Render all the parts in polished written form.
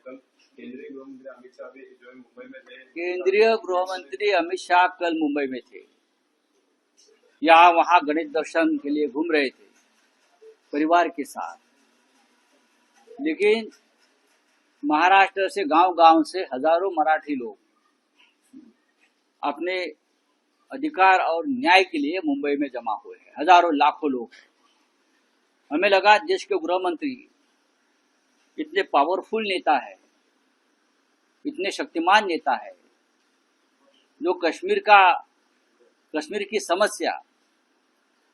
कल केंद्रीय गृहमंत्री अमित शाह भी जो है मुंबई में थे। केंद्रीय गृहमंत्री अमित शाह कल मुंबई में थे, यहाँ वहाँ गणेश दर्शन के लिए घूम रहे थे परिवार के साथ। लेकिन महाराष्ट्र से गांव-गांव से हजारों मराठी लोग अपने अधिकार और न्याय के लिए मुंबई में जमा हुए हैं, हजारों लाखों लोग। हमें लगा देश के गृह मंत्री इतने पावरफुल नेता है, इतने शक्तिमान नेता है, जो कश्मीर की समस्या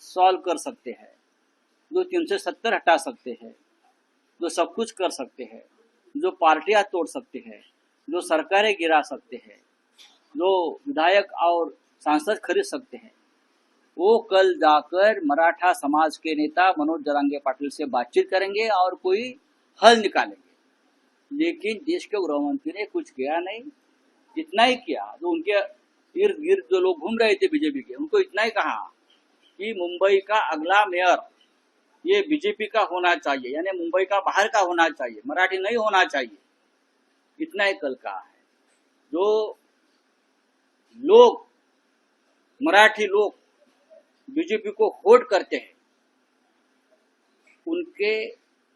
सॉल्व कर सकते हैं, जो 370 हटा सकते हैं, जो सब कुछ कर सकते हैं, जो पार्टियां तोड़ सकते हैं, जो सरकारें गिरा सकते हैं, जो विधायक और सांसद खरीद सकते हैं, वो कल जाकर मराठा समाज के नेता मनोज जरांगे पाटिल से बातचीत करेंगे और कोई हल निकालेंगे। लेकिन देश के गृहमंत्री ने कुछ किया नहीं, इतना ही किया जो उनके इर्द गिर्द जो लोग घूम रहे थे बीजेपी के, उनको इतना ही कहा कि मुंबई का अगला मेयर ये बीजेपी का होना चाहिए, यानी मुंबई का बाहर का होना चाहिए, मराठी नहीं होना चाहिए। इतना ही कल कहा है। जो लोग मराठी लोग बीजेपी को वोट करते हैं, उनके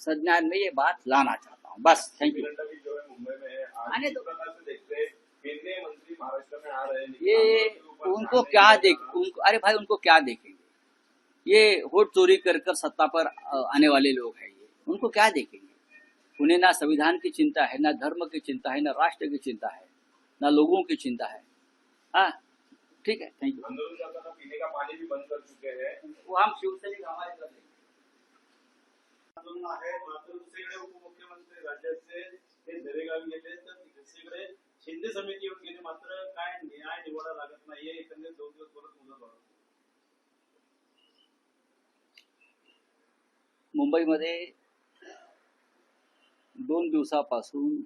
संज्ञान में ये बात लाना चाहता हूँ। बस, थैंक यू। नड्डा भी जो है मुंबई में है, आने आज दो। प्रकार से देखते हैं केंद्रीय मंत्री महाराष्ट्र में आ रहे हैं, लेकिन ये आंदोलन के ऊपर उनको ध्यान क्या नहीं देख देना। उनको अरे भाई उनको क्या देखेंगे? ये वोट चोरी कर कर सत्ता पर आने वाले लोग हैं। ये उनको क्या देखेंगे? उन्हें ना संविधान की चिंता है, ना धर्म की चिंता है, ना राष्ट्र की चिंता है, ना लोगों की चिंता है। हाँ, ठीक है, थैंक यू। आंदोलनकर्ता पीने का पानी भी बंद कर चुके हैं। वो हम शिवसैनिक हमारे कर लेंगे। आंदोलन आहे, मात्र दुसरीकडे उपमुख्यमंत्री राज्याचे ते दरेगावी गेले, तर दुसरीकडे शिंदे समिती येऊन गेले, मात्र काय न्याय निवडा लागत नाहीये, एकंदरीत 2 दिवस परत मुदत वाढवली. मुंबईमध्ये 2 दिवसापासून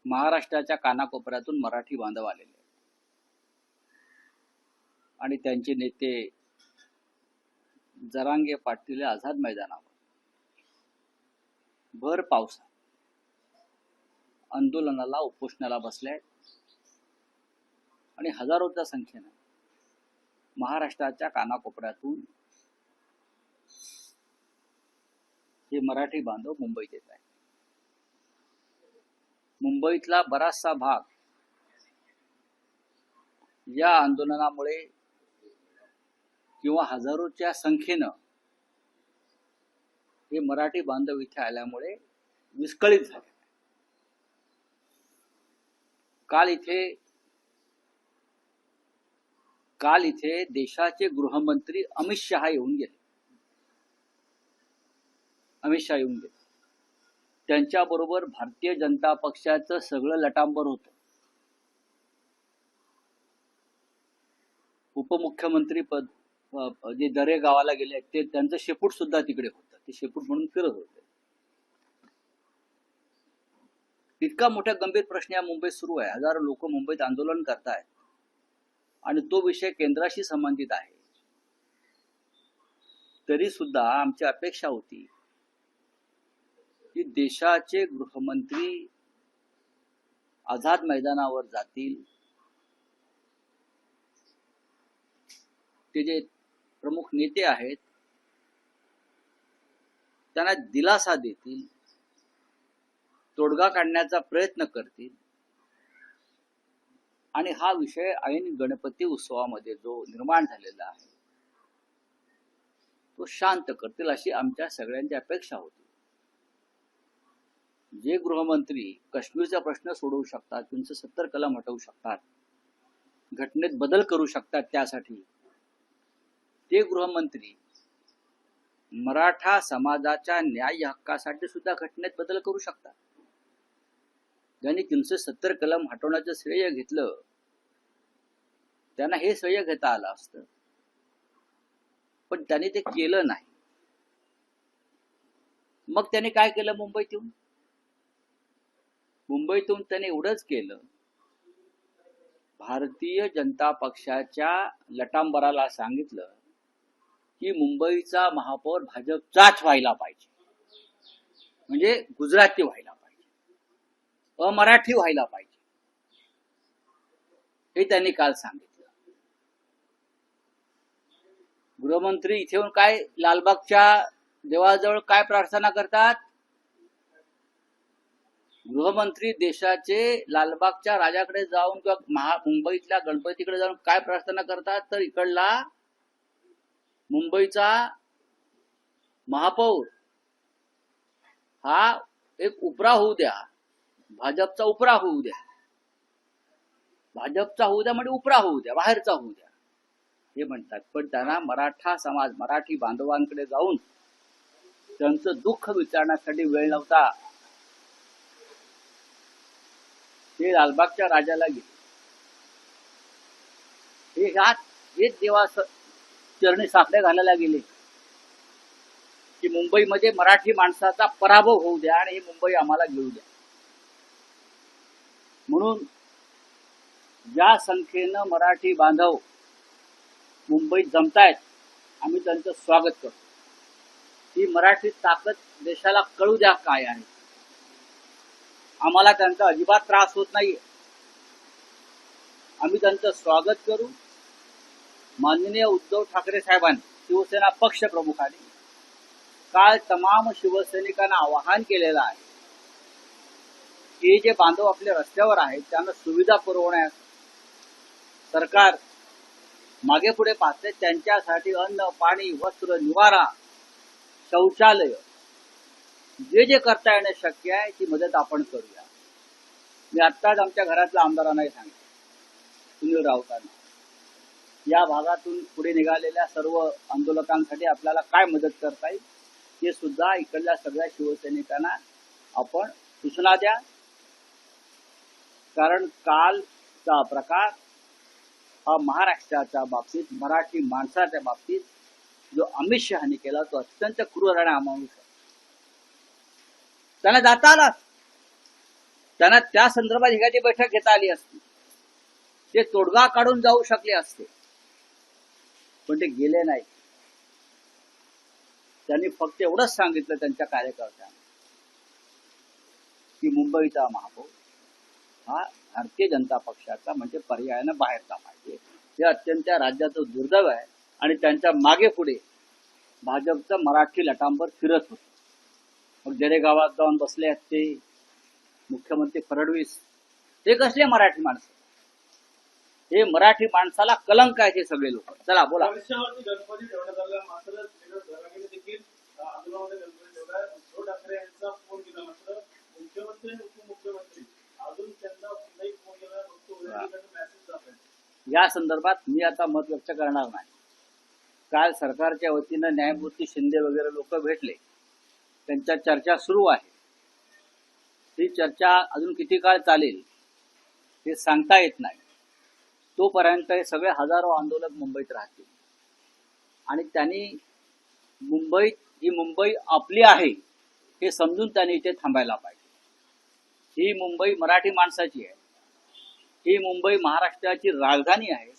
महाराष्ट्राच्या कानाकोपऱ्यातून मराठी बांधव आलेले आहेत आणि त्यांचे नेते जरांगे पाटील आझाद मैदानावर भर पावसात आंदोलनाला उपोषणाला बसले आहेत आणि हजारोच्या संख्येनं महाराष्ट्राच्या कानाकोपऱ्यातून हे मराठी बांधव मुंबईत येत आहेत. मुंबईतला बराचसा भाग या आंदोलनामुळे किंवा हजारोच्या संख्येनं हे मराठी बांधव इथे आल्यामुळे विस्कळीत झाले. काल इथे देशाचे गृहमंत्री अमित शाह येऊन गेले. त्यांच्याबरोबर भारतीय जनता पक्षाचं सगळं लटांबर होतं. उपमुख्यमंत्री पद जे दरे गावाला गेले ते त्यांचं शेपूट सुद्धा तिकडे होतं. ते शेपूट म्हणून फिरत होते. इतका मोठा गंभीर प्रश्न या मुंबईत सुरू आहे. हजारो लोक मुंबईत आंदोलन करतायत आणि तो विषय केंद्राशी संबंधित आहे. तरी सुद्धा आमची अपेक्षा होती की देशाचे गृहमंत्री आझाद मैदानावर जातील, ते जे प्रमुख नेते आहेत त्यांना दिलासा देतील, तोडगा काढण्याचा प्रयत्न करतील आणि हा विषय ऐन गणपती उत्सवामध्ये जो निर्माण झालेला आहे तो शांत करतील अशी आमच्या सगळ्यांची अपेक्षा होती. जे गृहमंत्री काश्मीरचा प्रश्न सोडवू शकतात, 370 कलम हटवू शकतात, घटनेत बदल करू शकतात, त्यासाठी ते गृहमंत्री मराठा समाजाच्या न्याय हक्कासाठी सुद्धा घटनेत बदल करू शकतात. ज्यांनी 370 कलम हटवण्याचं श्रेय घेतलं त्यांना हे श्रेय घेता आलं असतं, पण त्यांनी ते केलं नाही. मग त्याने काय केलं? मुंबईतून त्याने एवढंच केलं, भारतीय जनता पक्षाच्या लटांबराला सांगितलं की मुंबईचा महापौर भाजपचाच व्हायला पाहिजे. म्हणजे गुजराती व्हायला पाहिजे, अमराठी व्हायला पाहिजे, हे त्यांनी काल सांगितलं. गृहमंत्री इथे येऊन काय लालबागच्या देवाजवळ काय प्रार्थना करतात? गृहमंत्री देशाचे लालबागच्या राजाकडे जाऊन किंवा मुंबईतल्या गणपतीकडे जाऊन काय प्रार्थना करतात? तर इकडला मुंबईचा महापौर हा एक उपरा होऊ द्या, भाजपचा उपरा होऊ द्या, भाजपचा होऊ द्या म्हणजे उपरा होऊ द्या, बाहेरचा होऊ द्या हे म्हणतात. पण त्यांना मराठा समाज, मराठी बांधवांकडे जाऊन त्यांचं दुःख विचारण्यासाठी वेळ नव्हता. ते लालबागच्या राजाला गेले, हेच देवा चरणी साखळे घालायला गेले की मुंबईमध्ये मराठी माणसाचा पराभव होऊ द्या आणि ही मुंबई आम्हाला घेऊ द्या. म्हणून ज्या संख्येनं मराठी बांधव मुंबईत जमतायत, आम्ही त्यांचं स्वागत करतो. ही मराठी ताकद देशाला कळू द्या काय आहे. आम्हाला त्यांचा अजिबात त्रास होत नाहीये, आम्ही त्यांचं स्वागत करू. माननीय उद्धव ठाकरे साहेबांनी, शिवसेना पक्ष प्रमुखांनी काल तमाम शिवसैनिकांना आवाहन केलेलं आहे की जे बांधव आपल्या रस्त्यावर आहेत त्यांना सुविधा पुरवण्यास सरकार मागे पुढे पाहते. त्यांच्यासाठी अन्न, पाणी, वस्त्र, निवारा, शौचालय जे जे करता येणं शक्य आहे ती मदत आपण करूया. मी आत्ताच आमच्या घरातल्या आमदारांनाही सांगितलं, सुनील राऊतांना, या भागातून पुढे निघालेल्या सर्व आंदोलकांसाठी आपल्याला काय मदत करता येईल हे सुद्धा इकडल्या सगळ्या शिवसैनिकांना आपण सूचना द्या. कारण कालचा प्रकार हा महाराष्ट्राच्या बाबतीत, मराठी माणसाच्या बाबतीत जो अमित शहानी केला तो अत्यंत क्रूर आणि अमानुष. त्यांना जाता आला, त्यांना त्या संदर्भात एखादी बैठक घेता आली असती, ते तोडगा काढून जाऊ शकले असते, पण ते गेले नाही. त्यांनी फक्त एवढंच सांगितलं त्यांच्या कार्यकर्त्यांना की मुंबईचा महापौर हा भारतीय जनता पक्षाचा म्हणजे पर्यायानं बाहेरचा पाहिजे. हे अत्यंत राज्याचं दुर्दैव आहे आणि त्यांच्या मागे पुढे भाजपचं मराठी लटांबर फिरत होतं. मग जरेगावात जाऊन बसले आहेत ते मुख्यमंत्री फडणवीस, ते कसले मराठी माणसं? हे मराठी माणसाला कलंक आहे ते सगळे लोक. चला बोला. भविष्यावरती गणपती ठेवण्यात आला, मात्र देखील आंदोलनामध्ये गणपती ठेवला. उद्धव ठाकरे यांचा फोन केला, मात्र मुख्यमंत्री आणि उपमुख्यमंत्री अजून त्यांना कुठलाही फोन केला, फक्त मेसेज जात. या संदर्भात मी आता मत व्यक्त करणार नाही. काल सरकारच्या वतीनं न्यायमूर्ती शिंदे वगैरे लोक भेटले, त्यांच्या चर्चा सुरू आहे. ही चर्चा अजून किती काळ चालेल हे सांगता येत नाही. तोपर्यंत हे सगळे हजारो आंदोलक मुंबईत राहतील आणि त्यांनी ही मुंबई आपली आहे हे समजून त्यांनी इथे थांबायला पाहिजे. ही मुंबई मराठी माणसाची आहे, ही मुंबई महाराष्ट्राची राजधानी आहे.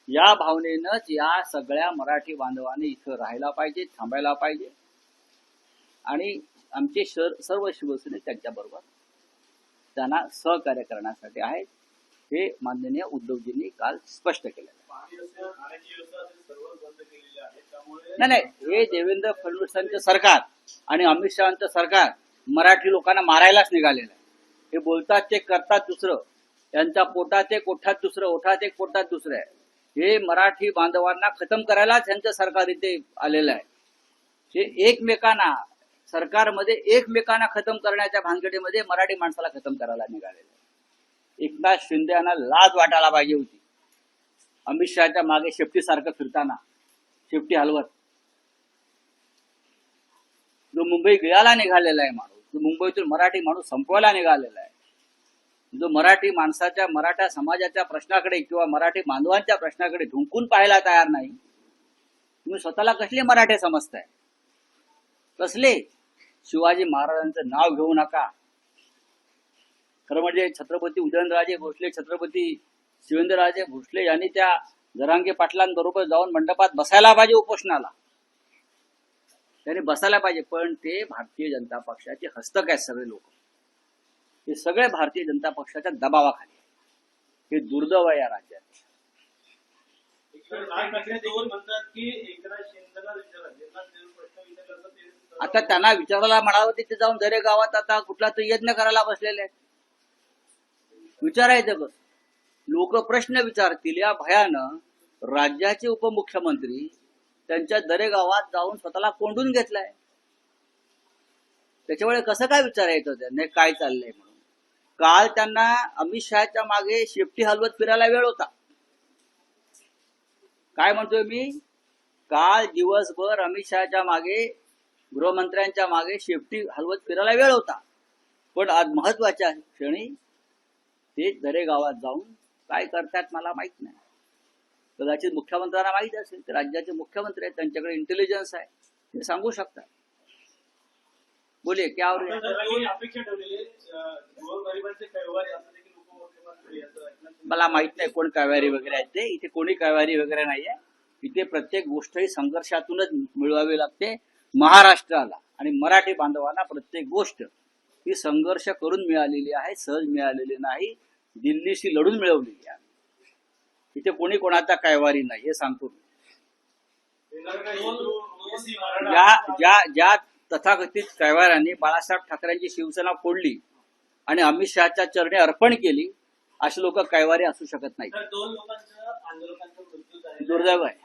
या भावनेनंच या सगळ्या मराठी बांधवांनी इथं राहायला पाहिजे, थांबायला पाहिजे आणि आमचे सर्व शिवसैनिक त्यांच्याबरोबर त्यांना सहकार्य करण्यासाठी आहेत. हे माननीय उद्धवजींनी काल स्पष्ट केलं. नाही, हे देवेंद्र फडणवीसांचं सरकार आणि अमित शहाचं सरकार मराठी लोकांना मारायलाच निघालेलं आहे. हे बोलतात ते करतात दुसरं, त्यांच्या पोटात एक ओठात दुसरं, ओठात एक पोटात दुसरं आहे. हे मराठी बांधवांना खतम करायलाच यांचं सरकार इथे आलेलं आहे. हे एकमेकांना सरकारमध्ये एकमेकांना खतम करण्याच्या भानगडीमध्ये मराठी माणसाला खतम करायला निघालेलं आहे. एकनाथ शिंदे यांना लाज वाटायला पाहिजे होती अमित शहाच्या मागे शेपटीसारखं फिरताना, शेपटी हलवत. जो मुंबई गिळायला निघालेला आहे माणूस, जो मुंबईतून मराठी माणूस संपवायला निघालेला आहे, जो मराठी माणसाच्या, मराठा समाजाच्या प्रश्नाकडे किंवा मराठी बांधवांच्या प्रश्नाकडे ढुंकून पाहायला तयार नाही. तुम्ही स्वतःला कसले मराठे समजताय? कसले? शिवाजी महाराजांचं नाव घेऊ नका. खरं म्हणजे छत्रपती उदयनराजे भोसले, छत्रपती शिवेंद्रराजे भोसले यांनी त्या जरांगे पाटलांबरोबर जाऊन मंडपात बसायला पाहिजे उपोषणाला. त्यांनी बसायला पाहिजे, पण ते भारतीय जनता पक्षाचे हस्तक आहेत सगळे लोक. हे सगळे भारतीय जनता पक्षाच्या दबावाखाली आहे. हे दुर्दैव आहे या राज्यात. म्हणतात की एकनाथ शिंदेला विचारा, ज्यांना ते प्रश्न विचारला ते आता त्यांना विचारायला म्हणावं, तिथे जाऊन दरे गावात आता कुठला तरी यज्ञ करायला बसलेले आहेत. विचारायचं कसं? लोक प्रश्न विचारतील या भयानं राज्याचे उपमुख्यमंत्री त्यांच्या दरे गावात जाऊन स्वतःला कोंडून घेतलाय. त्याच्यामुळे कसं काय विचारायचं त्यांनी काय चाललंय म्हणून? काल त्यांना अमित शहाच्या मागे शेपटी हलवत फिरायला वेळ होता. काय म्हणतोय मी? काल दिवसभर अमित शहाच्या मागे, गृहमंत्र्यांच्या मागे शेपटी हलवत फिरायला वेळ होता. पण आज महत्वाच्या क्षणी ते दरे गावात जाऊन काय करतात मला माहित नाही. कदाचित मुख्यमंत्र्यांना माहित असेल. ते राज्याचे मुख्यमंत्री आहेत, त्यांच्याकडे इंटेलिजन्स आहे, ते सांगू शकतात. बोलिये क्या हो रहा है? अपेक्षा ठेवलेली गोरगरिबांचे कैवारी असं देखील उपमुख्यमंत्री मला माहित नाही कोण कैवारी वगैरे आहेत ते. इथे कोणी कैवारी वगैरे नाहीये. इथे प्रत्येक गोष्ट ही संघर्षातूनच मिळवावी लागते. महाराष्ट्राला आणि मराठी बांधवांना प्रत्येक गोष्ट ही संघर्ष करून मिळालेली आहे, सहज मिळालेली नाही, दिल्लीशी लढून मिळवलेली आहे. इथे कोणी कोणाचा कैवारी नाही हे सांगतो. ज्या तथाकथित कैवारांनी बाळासाहेब ठाकरेंची शिवसेना फोडली आणि अमित शहाच्या चरणी अर्पण केली, असे लोक कैवारी असू शकत नाही. 2 लोकांच्या आंदोलकांचा मृत्यू झाला. दुर्दैव आहे,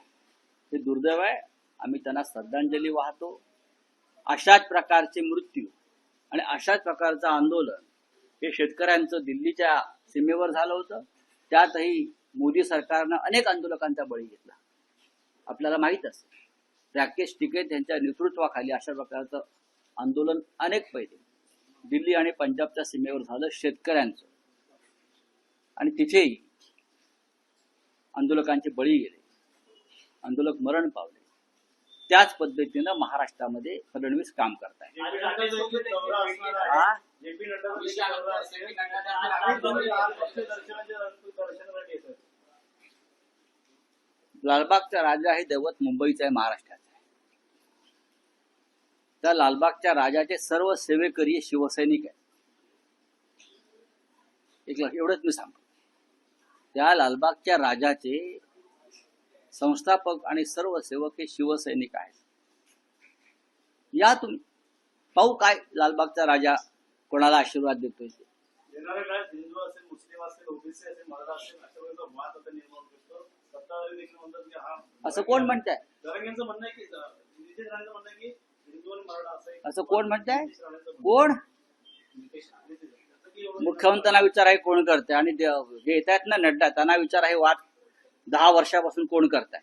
हे दुर्दैव आहे. आम्ही त्यांना श्रद्धांजली वाहतो. अशाच प्रकारचे मृत्यू आणि अशाच प्रकारचं आंदोलन हे शेतकऱ्यांचं दिल्लीच्या सीमेवर झालं होतं. त्यातही मोदी सरकारनं अनेक आंदोलकांचा बळी घेतला. आपल्याला माहित असेल, राकेश टिकैत यांच्या नेतृत्वाखाली अशा प्रकारचं आंदोलन अनेक पहिले दिल्ली आणि पंजाबच्या सीमेवर झालं शेतकऱ्यांचं, आणि तिथेही आंदोलकांचे बळी गेले, आंदोलक मरण पावले. त्याच पद्धतीनं महाराष्ट्रामध्ये फडणवीस काम करतायत. लालबागचा राजा हे दैवत मुंबईचं आहे, महाराष्ट्राचं आहे. त्या लालबागच्या राजाचे सर्व सेवेकरी शिवसैनिक आहेत. एवढंच मी सांगतो. त्या लालबागच्या राजाचे संस्थापक आणि सर्व सेवक हे शिवसैनिक आहेत. या तुम्ही पाहू काय लालबागचा राजा कोणाला आशीर्वाद देतोय. येणाऱ्या काळात हिंदू असेल, मुस्लिम असेल, ओबीसी असेल, मराठा असेल, अशा वेळेला वाद आता निर्माण होतो. सत्ताधारी देखील म्हणतात की हा असं कोण म्हणताय? जरांगेंचं म्हणणं आहे की नितेश राणेंचं म्हणणं आहे की हिंदू आणि मराठा असं कोण म्हणताय? कोण? मुख्यमंत्र्यांना विचार आहे कोण करते, आणि जे येत आहेत ना नड्डा त्यांना विचार आहे वाद 10 वर्षापासून कोण करताय.